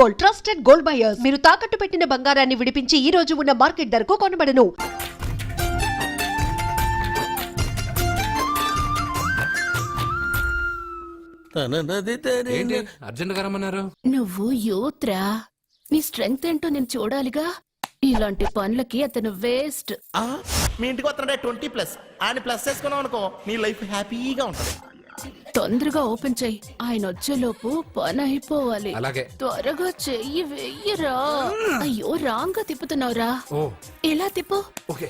Gold, trusted gold buyers. మీరు తాకట్టు పెట్టిన బంగారాన్ని విడిపించి ఈ రోజు ఉన్న మార్కెట్ ధరకు కొనబడను. అర్జెంట్ గా రమ్మన్నారు. నువ్వు యూత్రా, నీ స్ట్రెంగ్త్ ఏంటో నేను చూడాలిగా. ఇలాంటి పనులకి అతను వేస్ట్. మీ ఇంటికి వస్తుంటే 20+ ఆయన ప్లస్ చేసుకున్నావు అనుకో, నీ లైఫ్ హ్యాపీగా ఉంటుంది. తొందరగా ఓపెన్ చెయ్యి, ఆయన వచ్చేలోపు పని అయిపోవాలి. అలాగే. త్వరగా చెయ్యి వెయ్యరా. అయ్యో రాంగ్ గా తిప్పుతున్నావురా. ఎలా తిప్పు. ఓకే.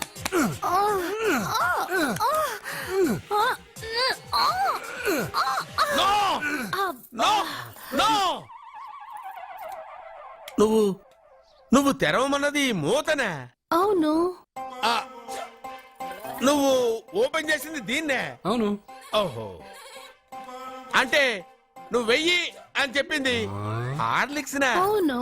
నువ్వు తెరవమన్నది మూతనే. అవును. నువ్వు ఓపెన్ చేసింది దీన్నే. అవును. ఓహో, అంటే నువ్వు వెయ్యి అని చెప్పింది హార్లిక్స్. అవును.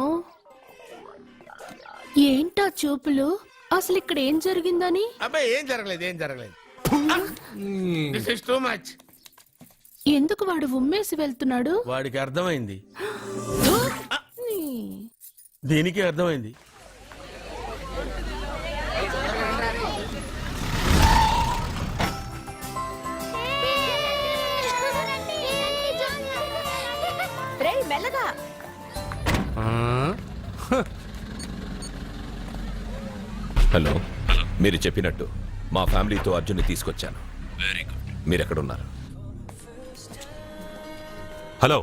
ఏంటా చూపులు? అసలు ఇక్కడ ఏం జరిగిందని? అబ్బాయి ఏం జరగలేదు. This is too much. ఎందుకు వాడు ఉమ్మేసి వెళ్తున్నాడు? వాడికి అర్థమైంది, దీనికి అర్థమైంది. మెల్లగా. హలో, మీరు చెప్పినట్టు మా ఫ్యామిలీతో అర్జున్ని తీసుకొచ్చాను. Very good. మీరు ఎక్కడున్నారు? హలో,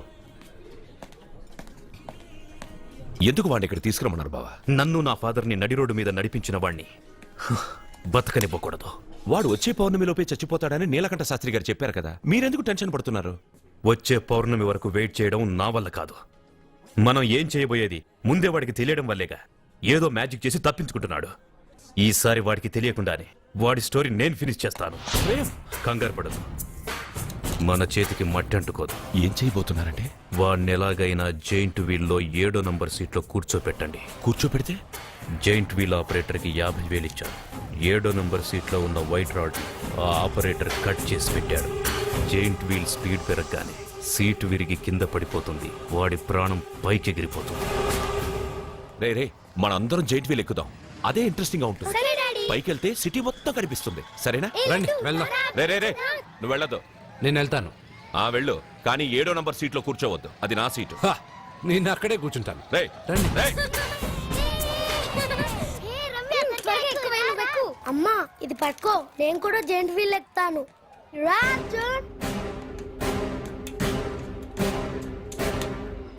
ఎందుకు వాడిని ఇక్కడ తీసుకురమ్మన్నారు బావా? నన్ను నా ఫాదర్ని నడి రోడ్డు మీద నడిపించిన వాణ్ణి బతకనివ్వకూడదు. వాడు వచ్చే పౌర్ణమిలోపే చచ్చిపోతాడని నీలకంఠ శాస్త్రి గారు చెప్పారు కదా, మీరెందుకు టెన్షన్ పడుతున్నారు? వచ్చే పౌర్ణమి వరకు వెయిట్ చేయడం నా వల్ల కాదు. మనం ఏం చేయబోయేది ముందే వాడికి తెలియడం వల్లేగా. ఏదో మ్యాజిక్ చేసి తప్పించుకుంటున్నాడు. ఈసారి వాడికి తెలియకుండానే వాడి స్టోరీ నేను ఫినిష్ చేస్తాను. కంగారు పడదు, మన చేతికి మట్టి అంటుకోదు. ఏం చేయబోతున్నారంటే? వాడిని ఎలాగైనా జైంట్ వీల్లో 7వ నంబర్ సీట్లో కూర్చోపెట్టండి. కూర్చోపెడితే జైంట్ వీల్ ఆపరేటర్కి 50,000 ఇచ్చారు. 7వ నంబర్ సీట్లో ఉన్న వైట్ రాడ్ ఆ ఆపరేటర్ కట్ చేసి పెట్టాడు. జైంట్ వీల్ స్పీడ్ పెరగగానే సీటు విరిగి కింద పడిపోతుంది. వాడి ప్రాణం పైకి ఎగిరిపోతుంది. రే మనందరం జైంట్ వీల్ ఎక్కుదాం, అదే ఇంట్రెస్టింగ్ గా ఉంటుంది. పైకి వెళ్తే సిటీ మొత్తం కనిపిస్తుంది. సరేనా? రండి వెళ్దాం. రే నువ్వు వెళ్ళదు. నేను వెళ్తాను. వెళ్ళు, కానీ 7వ నంబర్ సీట్లో కూర్చోవద్దు, అది నా సీటు. నేను అక్కడే కూర్చుంటాను. రండి. అమ్మా ఇది పట్టుకో, నేను కూడా జెంట్ వీల్ ఎక్కుతాను.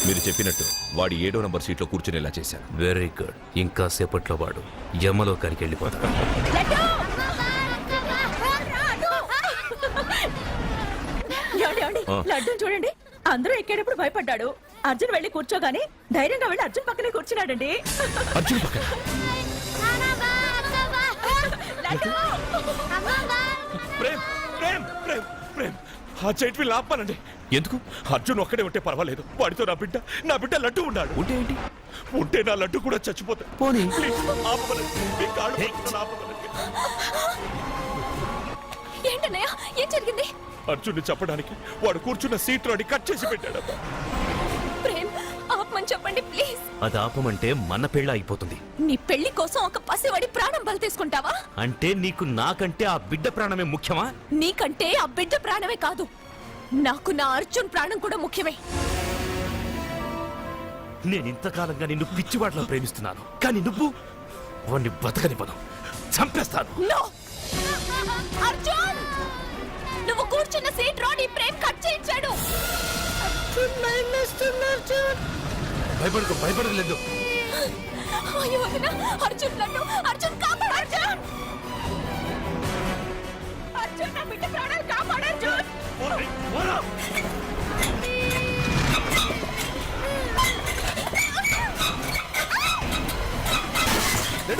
మీరు చెప్పినట్టు వాడి 7వ నంబర్ సీట్లో కూర్చునేలా చేశాను. Very good. ఇంకా సేపట్లో వాడు యమలోకానికి వెళ్ళిపోతాడు. లడ్డు చూడండి, అందరూ ఎక్కేటప్పుడు భయపడ్డాడు. అర్జున్ వెళ్ళి కూర్చోగానే ధైర్యంగా వెళ్ళి అర్జున్ పక్కనే కూర్చున్నాడండి. అర్జున్ పక్కన? ఆ జైంట్ వీల్ ఆపానండి. ఎందుకు? అర్జున్ ఒక్కడే ఉంటే పర్వాలేదు, వాడితో నా బిడ్డ లడ్డు ఉన్నాడు. ఉంటే ఏంటి? ఉంటే నా లడ్డు కూడా చచ్చిపోతా. పోనీ. ఏంటన్నయ్య, ఏం జరిగింది? అర్జున్ని చెప్పడానికి వాడు కూర్చున్న సీట్ లోని కట్ చేసి పెట్టాడు. ప్రేమ్, ఆపమని చెప్పండి ప్లీజ్. అది ఆపమంటే మన పెళ్ళ అయిపోతుంది. నీ పెళ్లి కోసం ఒక పసివాడి ప్రాణం బలి తీసుకుంటావా? అంటే నీకు నాకంటే ఆ బిడ్డ ప్రాణమే ముఖ్యమా? నీకంటే ఆ బిడ్డ ప్రాణమే కాదు, నాకు నా అర్జున్ ప్రాణం కూడా ముఖ్యమే. నేను ఇంతకాలంగా నిన్ను పిచ్చివాడలా ప్రేమిస్తున్నాను, కానీ నువ్వు వాడిని బతకనివ్వను, చంపేస్తాను. అర్జున్, నువ్వు కూర్చున్న సీట్ రోడ్ ఈ ప్రేమ్ కట్ చేయించాడు. భయపడలేదు. అయ్యో వదినా, అర్జున్ నన్ను, అర్జున్ కాపాడు. అర్జున్ నా బిడ్డ ప్రాణాలు కాపాడు. అర్జున్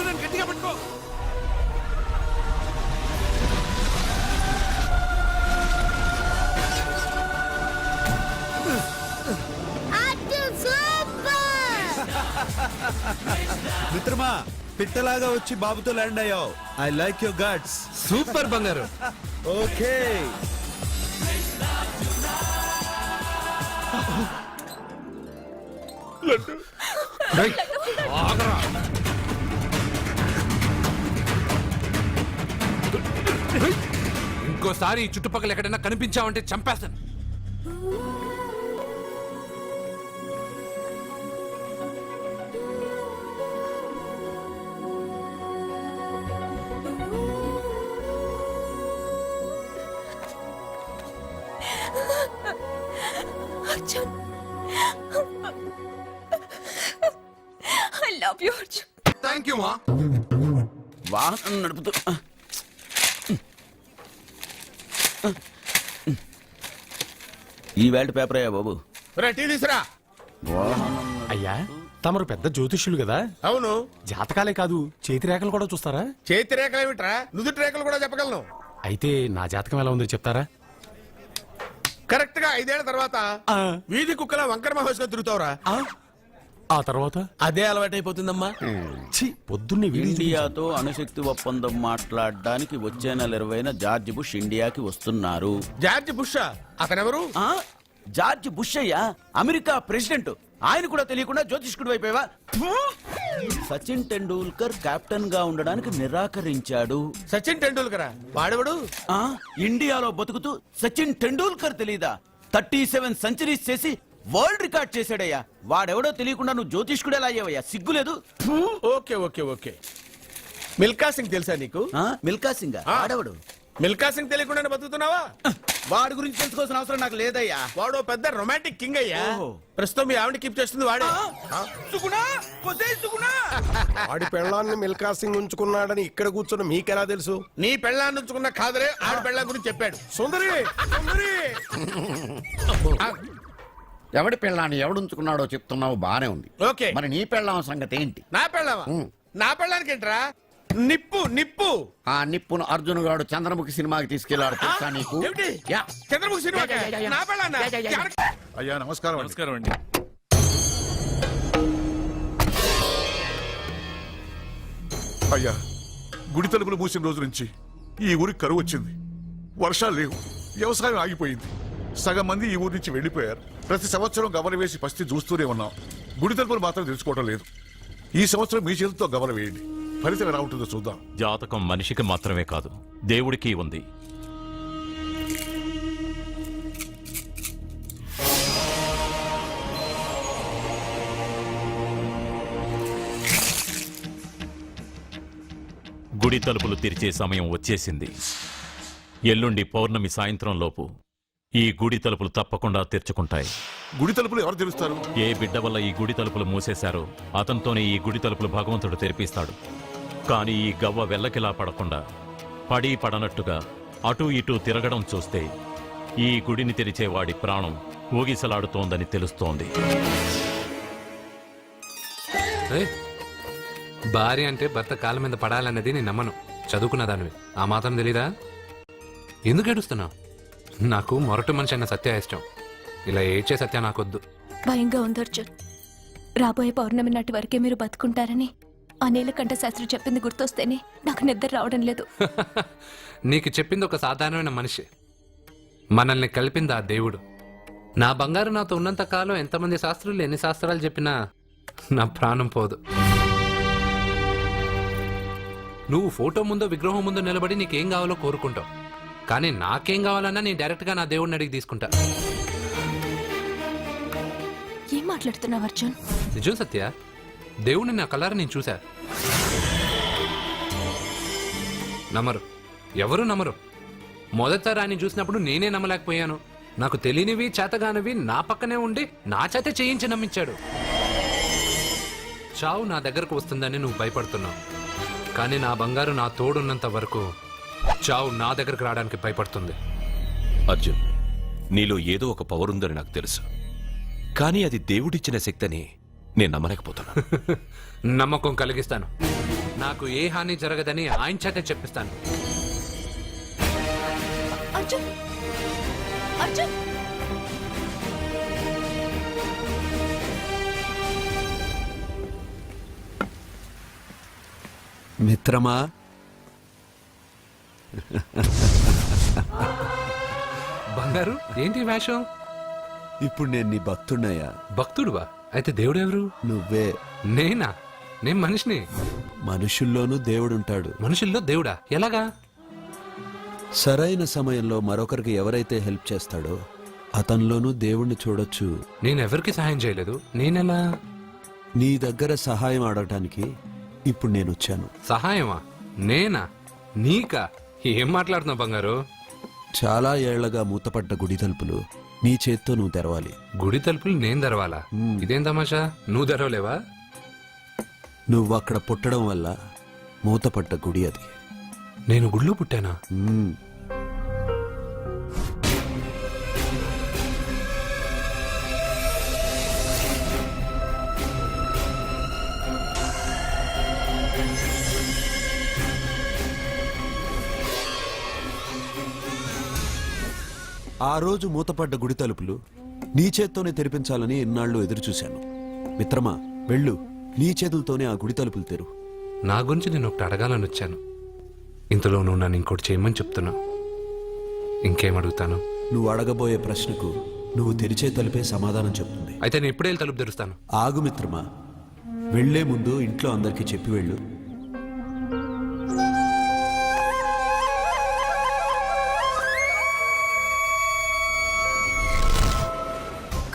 నన్ను గట్టిగా పట్టుకో. మిత్రమా, పిట్టలాగా వచ్చి బాబుతో ల్యాండ్ అయ్యావు. I like your guts. Super బంగారు. ఓకే. రేయ్, ఆగరా. రేయ్, ఇంకోసారి ఈ చుట్టుపక్కల ఎక్కడైనా కనిపించావంటే చంపేస్తాను. Arjun I love you Arjun. Thank you మా. వాహనం నడుపుతూ ఈ వేల్ట్ పేపర్ అయ్యా బాబు. టీ తీసురా. అయ్యా తమరు పెద్ద జ్యోతిష్యులు కదా, అవును. జాతకాలే కాదు చేతి రేఖలు కూడా చూస్తారా? చేతి రేఖలు ఏమిట్రా, నుదుటి రేఖలు కూడా చెప్పగలను. అయితే నా జాతకం ఎలా ఉందో చెప్తారా? కరెక్ట్ గా 5 ఏళ్ల తర్వాత వీధి కుక్కల వంకర మహోత్సవం తిరుగుతావురా. ఆ తర్వాత అదే అలవాటైపోతుందమ్మా. ఛీ, పొద్దున్నే వీడియో ఇండియాతో అణుశక్తి ఒప్పందం మాట్లాడడానికి వచ్చే నెల 20న జార్జ్ బుష్ ఇండియాకి వస్తున్నారు. జార్జ్ బుష్ అతనెవరు? జార్జ్ బుష్ అయ్యా, అమెరికా ప్రెసిడెంట్. ఆయన కూడా తెలియకుండా జ్యోతిష్కుడు అయిపోయావా? సచిన్ టెండూల్కర్ కెప్టెన్ గా ఉండడానికి నిరాకరించాడు. సచిన్ టెండూల్కర్ వాడెవడు? ఇండియాలో బతుకుతూ సచిన్ టెండూల్కర్ తెలీదా? 37 సెంచరీస్ చేసి వరల్డ్ రికార్డ్ చేశాడయ్యా. వాడెవడో తెలియకుండా నువ్వు జ్యోతిష్కుడు ఎలా అయ్యావయ్యా? సిగ్గులేదు. Okay okay okay. Milkha Singh తెలుసా నీకు? మిల్కా సింగ్ వాడెవడు? మిల్కా సింగ్ తెలియకుండా బతుకుతున్నావా? వాడి గురించి తెలుసుకోవాల్సిన అవసరం నాకు లేదయ్యా. వాడు పెద్ద రొమాంటిక్ కింగ్ అయ్యా. ఓహో. ప్రస్తుతం మీ ఆవిడ కీప్ చేస్తుంది వాడే. వాడి పెళ్ళాన్ని మిల్కా సింగ్ ఉంచుకున్నాడని ఇక్కడ కూర్చున్న మీకెలా తెలుసు? నీ పెళ్ళాన్ని ఉంచుకున్న కాదరే ఆడి పెళ్ళ గురించి చెప్పాడు. సుందరి సుందరి ఎవడి పెళ్ళాన్ని ఎవడుంచుకున్నాడో చెప్తున్నావు బానే ఉంది. ఓకే. మరి నీ పెళ్ళాం సంగతి ఏంటి? నా పెళ్ళావా? నా పెళ్ళానికి ఏంట్రా? నిప్పు నిప్పు. ఆ నిప్పును అర్జున్ గాడు చంద్రముఖి సినిమాకి తీసుకెళ్లాడు తెలుసా నీకు? ఏమిటి? యా. చంద్రముఖి సినిమా నా పెళ్ళాన్నా? అయ్యా నమస్కారం. నమస్కారం అండి. అయ్యా గుడి తలుపులు మూసిన రోజు నుంచి ఈ ఊరికి కరువు వచ్చింది. వర్షాలు లేవు, వ్యవసాయం ఆగిపోయింది. సగం మంది ఈ ఊరి నుంచి వెళ్లిపోయారు. ప్రతి సంవత్సరం గవల వేసి పరిస్థితి చూస్తూనే ఉన్నాం. గుడి తలుపులు మాత్రం తెలుసుకోవడం లేదు. ఈ సంవత్సరం మీ చేతితో గవల వేయండి, ఫలితం ఎలా ఉంటుందో చూద్దాం. జాతకం మనిషికి మాత్రమే కాదు, దేవుడికి ఉంది. గుడి తలుపులు తెరిచే సమయం వచ్చేసింది. ఎల్లుండి పౌర్ణమి సాయంత్రం లోపు ఈ గుడి తలుపులు తప్పకుండా తెరుచుకుంటాయి. గుడి తలుపులు ఎవరు తెలుస్తారు? ఏ బిడ్డ వల్ల ఈ గుడి తలుపులు మూసేశారో అతనితోనే ఈ గుడి తలుపులు భగవంతుడు తెరిపిస్తాడు. కానీ ఈ గవ్వ వెల్లకిలా పడకుండా పడి పడనట్టుగా అటూ ఇటూ తిరగడం చూస్తే ఈ గుడిని తెరిచే వాడి ప్రాణం ఊగిసలాడుతోందని తెలుస్తోంది. రేయ్, భార్య అంటే భర్త కాళ్ళ మీద పడాలన్నది నేను నమ్మను. చదువుకున్న దానివి ఆ మాత్రం తెలీదా? ఎందుకు ఏడుస్తున్నావు? నాకు మొరటి మనిషి అన్న సత్య ఇష్టం. ఇలా ఏడ్చే సత్య నాకొద్దు. భయంగా ఉంది అర్జున్. రాబోయే పౌర్ణమి నాటి వరకే మీరు బతుకుంటారని ఆ నీలకంఠ శాస్త్రి చెప్పింది గుర్తొస్తేనే నాకు నిద్ర రావడం లేదు. నీకు చెప్పింది ఒక సాధారణమైన మనిషి, మనల్ని కలిపింది ఆ దేవుడు. నా బంగారు నాతో ఉన్నంత కాలం ఎంతమంది శాస్త్రులు ఎన్ని శాస్త్రాలు చెప్పినా నా ప్రాణం పోదు. నువ్వు ఫోటో ముందో విగ్రహం ముందో నిలబడి నీకేం కావాలో కోరుకుంటావు. కానీ నాకేం కావాలన్నా నేను డైరెక్ట్గా నా దేవుడిని అడిగి తీసుకుంటా. ఏం మాట్లాడుతున్నావు అర్జున్? నిజం సత్య, దేవుడిని నా కళ్ళారా నేను చూశా. నమ్మరు, ఎవరు నమ్మరు. మొదటిసారి ఆయన చూసినప్పుడు నేనే నమ్మలేకపోయాను. నాకు తెలియనివి చేతగానివి నా పక్కనే ఉండి నా చేత చేయించి నమ్మించాడు. చావు నా దగ్గరకు వస్తుందని నువ్వు భయపడుతున్నావు, కానీ నా బంగారు నా తోడున్నంత వరకు చావు నా దగ్గరకు రావడానికి భయపడుతుంది. అర్జున్, నీలో ఏదో ఒక పవర్ ఉందని నాకు తెలుసు, కానీ అది దేవుడిచ్చిన శక్తిని నేను నమ్మలేకపోతున్నా. నమ్మకం కలిగిస్తాను. నాకు ఏ హాని జరగదని ఆయన చేత చెప్పిస్తాను. అర్జున్, అర్జున్, మిత్రమా, బంగారు ఏంటి వేషం? ఇప్పుడు నేను నీ భక్తున్నయ్యా. భక్తుడువా? అయితే దేవుడు ఎవరు? నువ్వే. నేనా? నేను మనిషిని. మనుషుల్లోనూ దేవుడుంటాడు. మనుషుల్లో దేవుడా? ఎలాగా? సరైన సమయంలో మరొకరికి ఎవరైతే హెల్ప్ చేస్తాడో అతనిలోనూ దేవుణ్ణి చూడొచ్చు. నేనెవరికి సహాయం చేయలేదు. నేనెలా? నీ దగ్గర సహాయం అడగటానికి ఇప్పుడు నేను వచ్చాను. సహాయమా? నేనా? నీకా? ఏం మాట్లాడుతున్నావు బంగారు? చాలా ఏళ్లగా మూతపడ్డ గుడి తలుపులు నీ చేత్తో నువ్వు తెరవాలి. గుడి తలుపులు నేను తెరవాలా? ఇదేం తమాషా? నువ్వు తెరవలేవా? నువ్వు అక్కడ పుట్టడం వల్ల మూతపడ్డ గుడి అది. నేను గుడిలో పుట్టానా? ఆ రోజు మూతపడ్డ గుడి తలుపులు నీ చేత్తోనే తెరిపించాలని ఎన్నాళ్ళు ఎదురుచూశాను. మిత్రమా, వెళ్ళు, నీ చేతులతోనే ఆ గుడి తలుపులు తెరు. నా గురించి నేను ఒకటి అడగాలని వచ్చాను. ఇంతలో నువ్వు నన్ను ఇంకోటి చేయమని చెప్తున్నా. ఇంకేం అడుగుతాను? నువ్వు అడగబోయే ప్రశ్నకు నువ్వు తెరిచే తలుపే సమాధానం చెప్తుంది. అయితే నేను ఇప్పుడే తలుపు తెరుస్తాను. ఆగు మిత్రమా, వెళ్లే ముందు ఇంట్లో అందరికీ చెప్పి వెళ్ళు.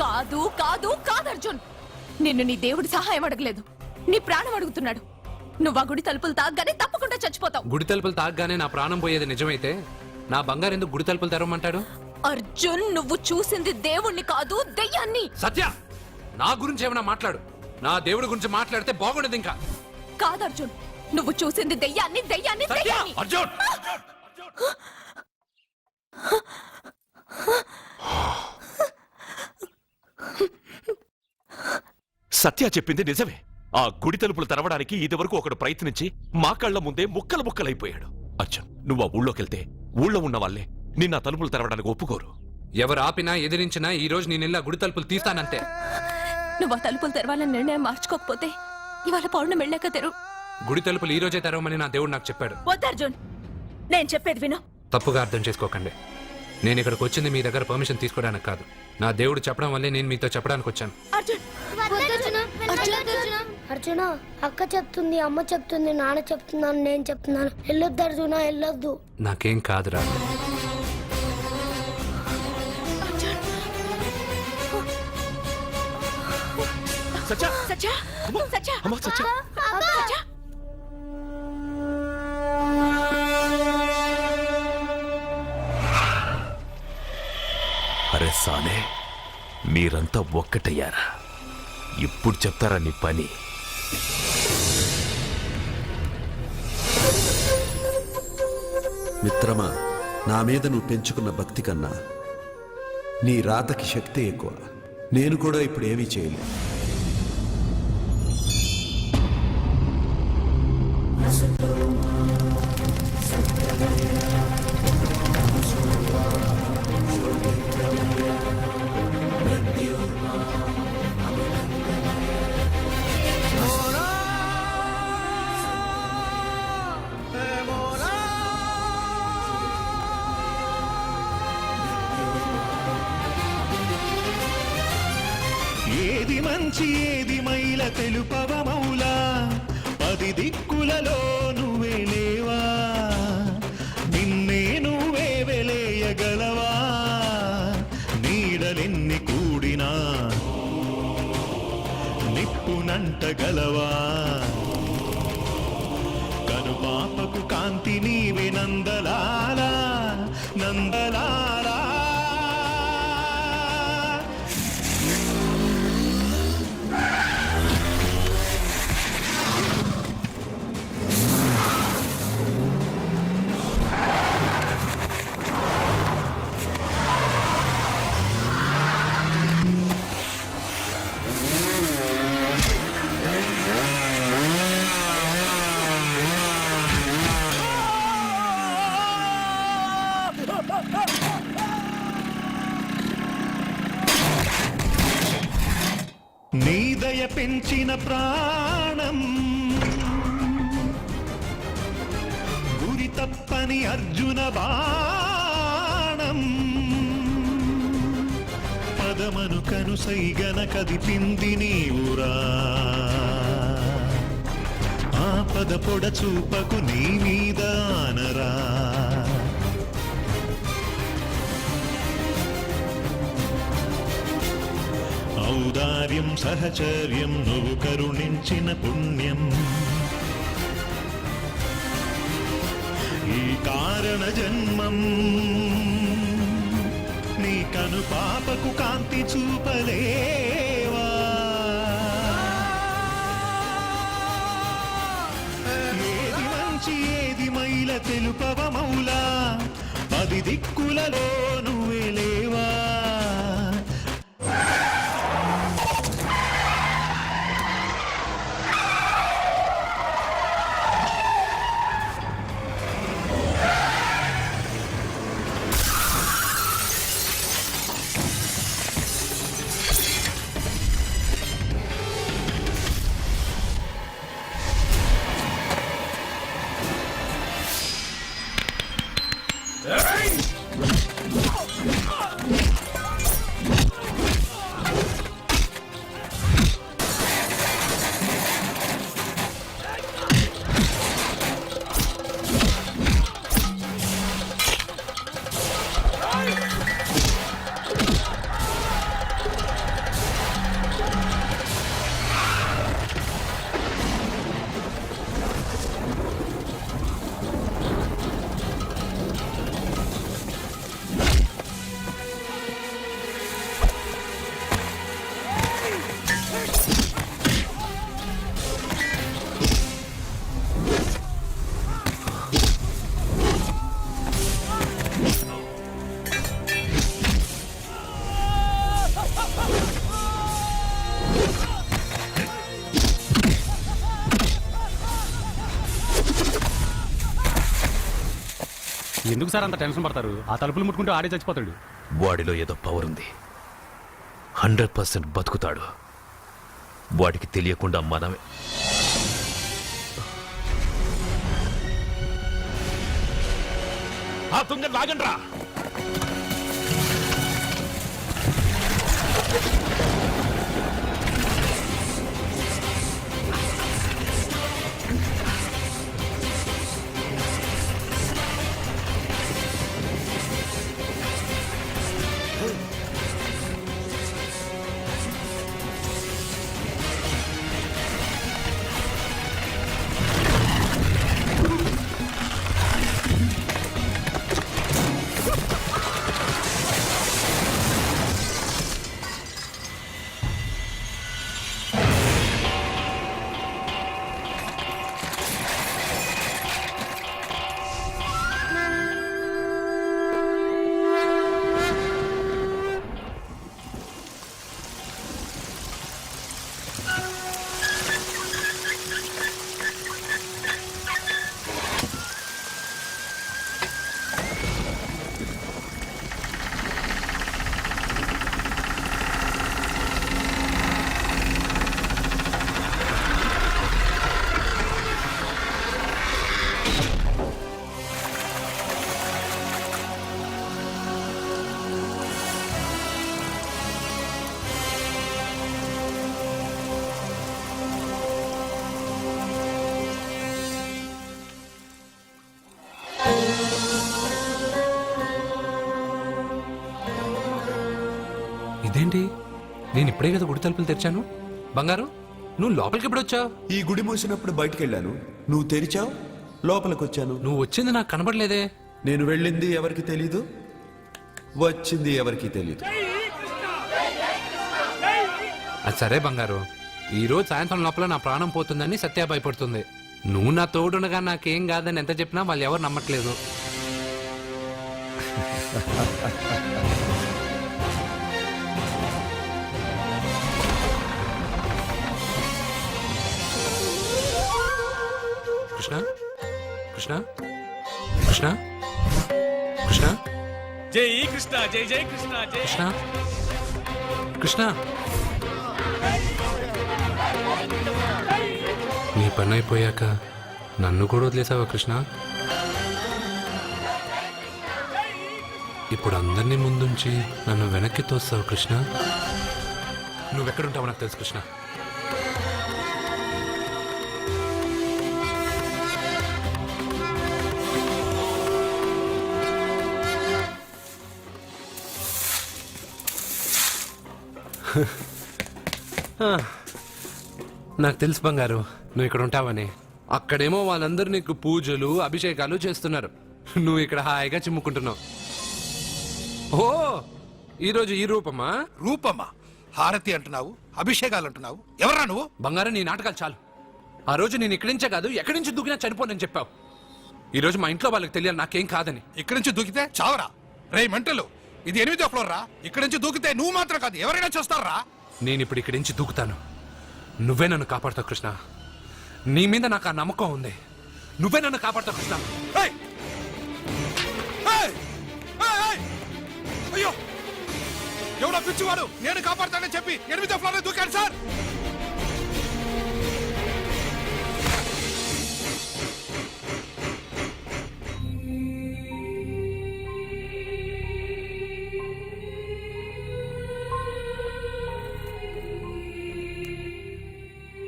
కాదు కాదు కాదు అర్జున్, నిన్ను నీ దేవుడి సహాయం అడగలేదు, నీ ప్రాణం అడుగుతున్నాడు. నువ్వు ఆ గుడి తలుపులు తాగ్గానే తప్పకుండా చచ్చిపోతావు. గుడి తలుపులు తాగ్గానే నా ప్రాణం పోయేది నిజమైతే నా బంగారు ఎందుకు గుడి తలుపులు తెరవమంటాడు? అర్జున్, నువ్వు చూసింది దేవుణ్ణి కాదు, దెయ్యాన్ని. సత్య, నా గురించి ఏమైనా మాట్లాడు. నా దేవుడి గురించి మాట్లాడితే బాగుండదు. ఇంకా కాదు అర్జున్, నువ్వు చూసింది దెయ్యాన్ని, దెయ్యాన్ని, దెయ్యాన్ని. అర్జున్! సత్య చెప్పింది నిజమే. ఆ గుడి తలుపులు తెరవడానికి ఇదివరకు ఒకడు ప్రయత్నించి మా కళ్ల ముందే ముక్కలు ముక్కలైపోయాడు. అర్జున్, నువ్వు ఆ ఊళ్ళోకెళ్తే ఊళ్ళో ఉన్న వాళ్ళే నిన్న తలుపులు తెరవడానికి ఒప్పుకోరు. ఎవరు ఆపినా ఎదిరించినా ఈ రోజు నేను గుడి తలుపులు తీస్తానంతే. నువ్వు ఆ తలుపులు తెరవాలని నిర్ణయం మార్చుకోకపోతే ఇవాళ పౌర్ణమి వెళ్ళాక తెరు. గుడి తలుపులు ఈ రోజే తెరవమని నా దేవుడు నాకు చెప్పాడు. వద్దు అర్జున్, నేను చెప్పేది విను. తప్పుగా అర్థం చేసుకోకండి. నేను ఇక్కడికి వచ్చింది మీ దగ్గర పర్మిషన్ తీసుకోవడానికి కాదు. నా దేవుడు చెప్పడం వల్లే నేను మీతో చెప్పడానికి వచ్చాను. అర్జున, అక్క చెప్తుంది, అమ్మ చెప్తుంది, నాన్న చెప్తున్నాను, నేను చెప్తున్నాను. వెళ్ళొద్దు అర్జున, వెళ్ళొద్దు. నాకేం కాదురా. సత్య, సత్య, సత్య, సత్య. అరే సాలే, మీరంతా ఒక్కటయ్యారా? ఇప్పుడు చెప్తారా నీ పని? మిత్రమా, నా మీద నువ్వు పెంచుకున్న భక్తి కన్నా నీ రాతకి శక్తి ఎక్కువ. నేను కూడా ఇప్పుడు ఏమీ చేయలేదు. ఏది మంచి ఏది మైల తెలుపవ మౌలా, 10 దిక్కులలో నువ్వే లేవా, నిన్నే నువ్వే వెలేయగలవా, నీడలెన్ని కూడినా నిప్పునంటగలవా, కనుపాపకు కాంతి నీవే నందలాలా, నందలాలా. నీదయ పెంచిన ప్రాణం గురి తప్పని అర్జున బాణం, పదమను కనుసైగన కదిపింది నీవురా ఆపద పొడ చూపకు నీ మీద ఆనరా ఔదార్యం సహచర్యం నువ్వు కరుణించిన పుణ్యం ఈ కారణ జన్మం నీ కను పాపకు కాంతి చూపలేవా ఏది మంచి ఏది మైల తెలుపవ మౌలా 10 దిక్కులలో నువ్వే లేవా ఎందుకు సార్ అంత టెన్షన్ పడతారు? ఆ తలుపులు ముట్టుకుంటూ ఆడే చచ్చిపోతాడు. వాడిలో ఏదో పవర్ ఉంది. 100% బతుకుతాడు. వాడికి తెలియకుండా మనమే ఆ తుంగ లాగండ్రా. ఇదేంటి? నేను ఇప్పుడే కదా గుడి తలుపులు తెరిచాను. బంగారు, నువ్వు లోపలికి ఎప్పుడు వచ్చావు? ఈ గుడి మూసినప్పుడు బయటికి వెళ్ళాను. నువ్వు తెరిచావు, లోపలికి వచ్చాను. నువ్వు వచ్చింది నాకు కనబడలేదే. నేను వెళ్ళింది ఎవరికి తెలీదు, వచ్చింది ఎవరికి తెలీదు. అది సరే బంగారు, ఈ రోజు సాయంత్రం లోపల నా ప్రాణం పోతుందని సత్య భయపడుతుంది. నువ్వు నా తోడునగా నాకేం కాదని ఎంత చెప్పినా వాళ్ళు ఎవరు నమ్మట్లేదు. కృష్ణ కృష్ణ కృష్ణ కృష్ణ జై కృష్ణ, జై జై కృష్ణ, జై కృష్ణ కృష్ణ. నీ పని అయిపోయాక నన్ను కూడా వదిలేసావా కృష్ణ? ఇప్పుడు అందరినీ ముందుంచి నన్ను వెనక్కి తోస్తావు కృష్ణ. నువ్వెక్కడుంటావో నాకు తెలుసు కృష్ణ. నాకు తెలుసు బంగారు నువ్వు ఇక్కడ ఉంటావని. అక్కడేమో వాళ్ళందరూ నీకు పూజలు అభిషేకాలు చేస్తున్నారు, నువ్వు ఇక్కడ హాయిగా చిమ్ముకుంటున్నావు. ఓ ఈరోజు ఈ రూపమా? రూపమ్మా, హారతి అంటున్నావు, అభిషేకాలు అంటున్నావు. ఎవరా నువ్వు? బంగారం నీ నాటకాలు చాలు. ఆ రోజు నేను ఇక్కడి నుంచే కాదు ఎక్కడి నుంచి దూకినా చనిపోనని చెప్పావు. ఈ రోజు మా ఇంట్లో వాళ్ళకి తెలియాలి నాకేం కాదని. ఇక్కడి నుంచి దూకితే చావరా? రే మెంటలు, ఇది 8వ ఫ్లోర్ రా. ఇక్కడి నుంచి దూకితే నువ్వు మాత్రం కాదు ఎవరైనా చేస్తారా? నేను ఇప్పుడు ఇక్కడి నుంచి దూకుతాను, నువ్వే నన్ను కాపాడుతావు కృష్ణ. నీ మీద నాకు ఆ నమ్మకం ఉంది, నువ్వే నన్ను కాపాడుతావు కృష్ణ. ఏయ్! ఏయ్! ఏయ్! ఏయ్! అయ్యో, ఎవడో పిచ్చివాడు నేను కాపాడుతానని చెప్పి 8వ ఫ్లోర్ దూకాడు సార్.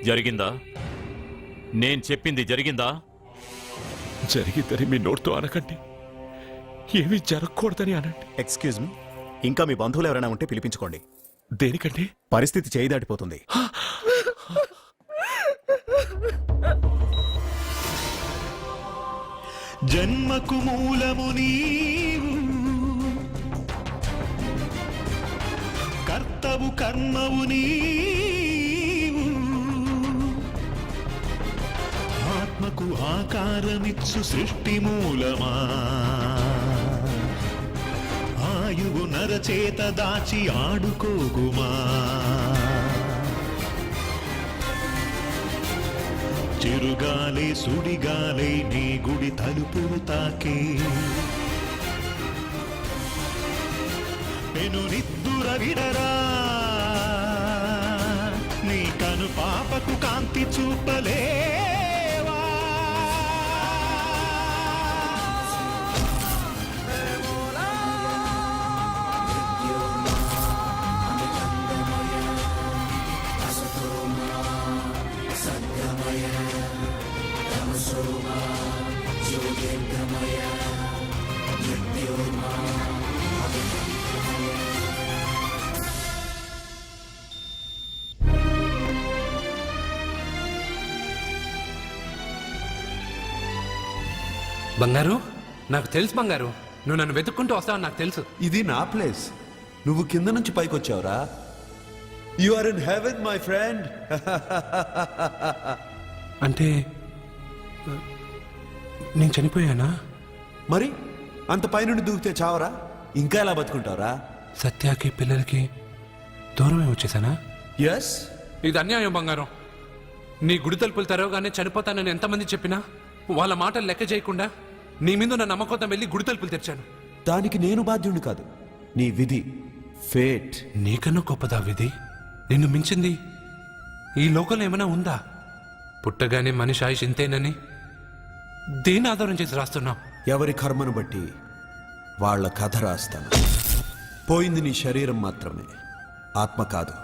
జరిగిందా? నేను చెప్పింది జరిగిందా? జరిగిందని మీ నోటితో అనకండి, ఏమీ జరగకూడదని అనండి. ఎక్స్క్యూజ్ మీ, ఇంకా మీ బంధువులు ఎవరైనా ఉంటే పిలిపించుకోండి. దేనికండి? పరిస్థితి చేయి దాటిపోతుంది. జన్మకు మూలము నీవు, కర్తవు కర్మవు నీవు, ఆత్మకు ఆకారమిచ్చు సృష్టి మూలమా, ఆయువు నరచేత దాచి ఆడుకోగుమా, చిరుగాలే సుడిగాలే నీ గుడి తలుపులు తాకే, పెను నిద్దుర విడరా, నీ కను పాపకు కాంతి చూపలేవా, బంగారు నాకు తెలుసు బంగారు, నువ్వు నన్ను వెతుక్కుంటూ వస్తావని నాకు తెలుసు. ఇది నా ప్లేస్, నువ్వు కింద నుంచి పైకి వచ్చావురా. You are in heaven my friend. అంటే నేను చనిపోయానా? మరి అంత పైనుండి దూకితే చావరా? ఇంకా ఎలా బతుకుంటావురా? సత్యాకి పిల్లలకి దూరమే వచ్చేసానా? ఎస్. ఇది అన్యాయం బంగారం. నీ గుడి తలుపులు తెరవగానే చనిపోతానని ఎంతమంది చెప్పినా వాళ్ళ మాటలు లెక్క చేయకుండా నీ మీద నా నమ్మకంతో వెళ్ళి గుడి తలుపులు తెరిచాను. దానికి నేను బాధ్యుడిని కాదు, నీ విధి, ఫేట్. నీకన్నా గొప్పదా విధి? నిన్ను మించింది ఈ లోకంలో ఏమైనా ఉందా? పుట్టగానే మనిషి ఆయుష్ ఇంతేనని దేని ఆధారం చేసి రాస్తున్నావు? ఎవరి కర్మను బట్టి వాళ్ళ కథ రాస్తాను. పోయింది నీ శరీరం మాత్రమే, ఆత్మ కాదు.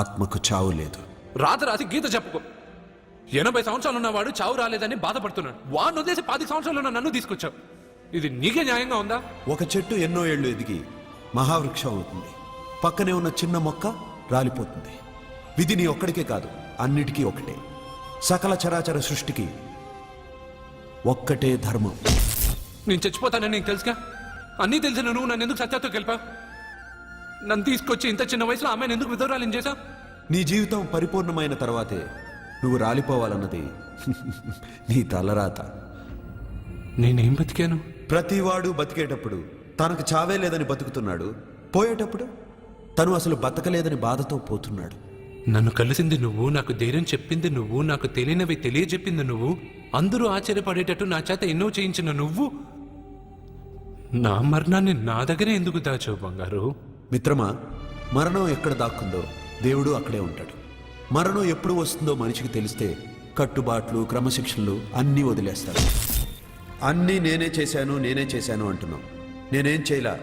ఆత్మకు చావు లేదు. రాసి గీత చెప్పుకో. 80 సంవత్సరాలు ఉన్నవాడు చావు రాలేదని బాధపడుతున్నాడు. వాడిని వదిలేసి 10 సంవత్సరాలు ఉన్న నన్ను తీసుకొచ్చావు. ఇది నీకే న్యాయంగా ఉందా? ఒక చెట్టు ఎన్నో ఏళ్లు ఎదిగి మహావృక్షం అవుతుంది, పక్కనే ఉన్న చిన్న మొక్క రాలిపోతుంది. విధి నీ ఒక్కడికే కాదు, అన్నిటికీ ఒకటే. సకల చరాచర సృష్టికి ఒక్కటే ధర్మం. నేను చచ్చిపోతానని నీకు తెలుసుగా. అన్నీ తెలిసిన నువ్వు నన్ను ఎందుకు సత్యాతో గెలిపావు? నన్ను తీసుకొచ్చి ఇంత చిన్న వయసులో అమ్మాయిని ఎందుకు విధవరాలని చేశావు? నీ జీవితం పరిపూర్ణమైన తర్వాతే నువ్వు రాలిపోవాలన్నది నీ తలరాత. నేనేం బతికాను? ప్రతివాడు బతికేటప్పుడు తనకు చావే లేదని బతుకుతున్నాడు, పోయేటప్పుడు తను అసలు బతకలేదని బాధతో పోతున్నాడు. నన్ను కలిసింది నువ్వు, నాకు ధైర్యం చెప్పింది నువ్వు, నాకు తెలియనివి తెలియజెప్పింది నువ్వు, అందరూ ఆశ్చర్యపడేటట్టు నా చేత ఎన్నో చేయించిన నువ్వు, నా మరణాన్ని నా దగ్గరే ఎందుకు దాచావు బంగారు? మిత్రమా, మరణం ఎక్కడ దాక్కుందో దేవుడు అక్కడే ఉంటాడు. మరణం ఎప్పుడు వస్తుందో మనిషికి తెలిస్తే కట్టుబాట్లు, క్రమశిక్షణలు అన్నీ వదిలేస్తాడు. అన్నీ నేనే చేశాను అంటున్నావు. నేనేం చేయలా,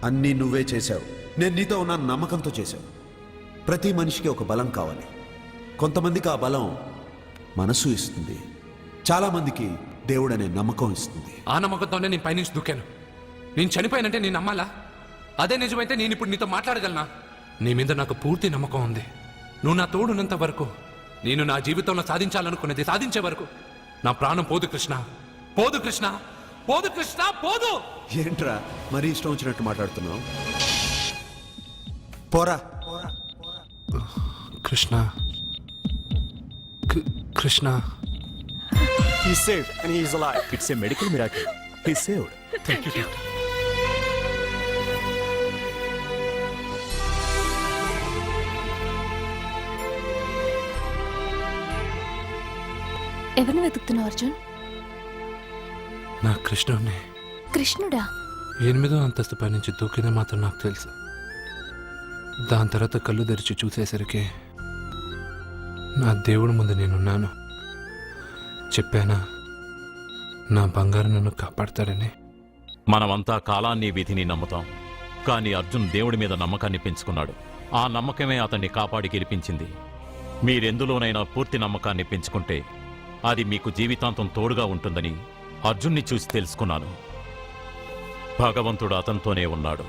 అన్నీ నువ్వే చేశావు. నేను నీతో ఉన్న నమ్మకంతో చేశావు. ప్రతి మనిషికి ఒక బలం కావాలి. కొంతమందికి ఆ బలం మనసు ఇస్తుంది, చాలామందికి దేవుడనే నమ్మకం ఇస్తుంది. ఆ నమ్మకంతోనే నేను పైనుంచి దూకాను. నేను చనిపోయానంటే నేను నమ్మాలా? అదే నిజమైతే నేను ఇప్పుడు నీతో మాట్లాడగలనా? నీ మీద నాకు పూర్తి నమ్మకం ఉంది. నువ్వు నా తోడున్నంత వరకు, నేను నా జీవితంలో సాధించాలనుకున్నది సాధించే వరకు నా ప్రాణం పోదు కృష్ణ, పోదు కృష్ణ, పోదు కృష్ణ, పోదు. ఏంట్రా మరీ ఇష్టం వచ్చినట్టు మాట్లాడుతున్నావు? పోరా. Krishna, Krishna. He's saved and he is alive. It's a medical miracle. He's saved. Thank you, doctor. ఎవరిని వెతుకుతున్నావు అర్జున్? నా కృష్ణుడిని. కృష్ణుడా? 8వ అంతస్తు పై నుంచి దూకింది మాత్రం నాకు తెలుసు. దాని తర్వాత కళ్ళు తెరిచి చూసేసరికి నా దేవుడి ముందు నేనున్నాను. చెప్పానా నా బంగారు నన్ను కాపాడతాడని? మనమంతా కాలాన్ని విధిని నమ్ముతాం, కానీ అర్జున్ దేవుడి మీద నమ్మకాన్ని పెంచుకున్నాడు. ఆ నమ్మకమే అతన్ని కాపాడి గెలిపించింది. మీరెందులోనైనా పూర్తి నమ్మకాన్ని పెంచుకుంటే అది మీకు జీవితాంతం తోడుగా ఉంటుందని అర్జున్ని చూసి తెలుసుకున్నాను. భగవంతుడు అతనితోనే ఉన్నాడు.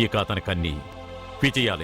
ఇక అతనికన్నీ విజయాలే.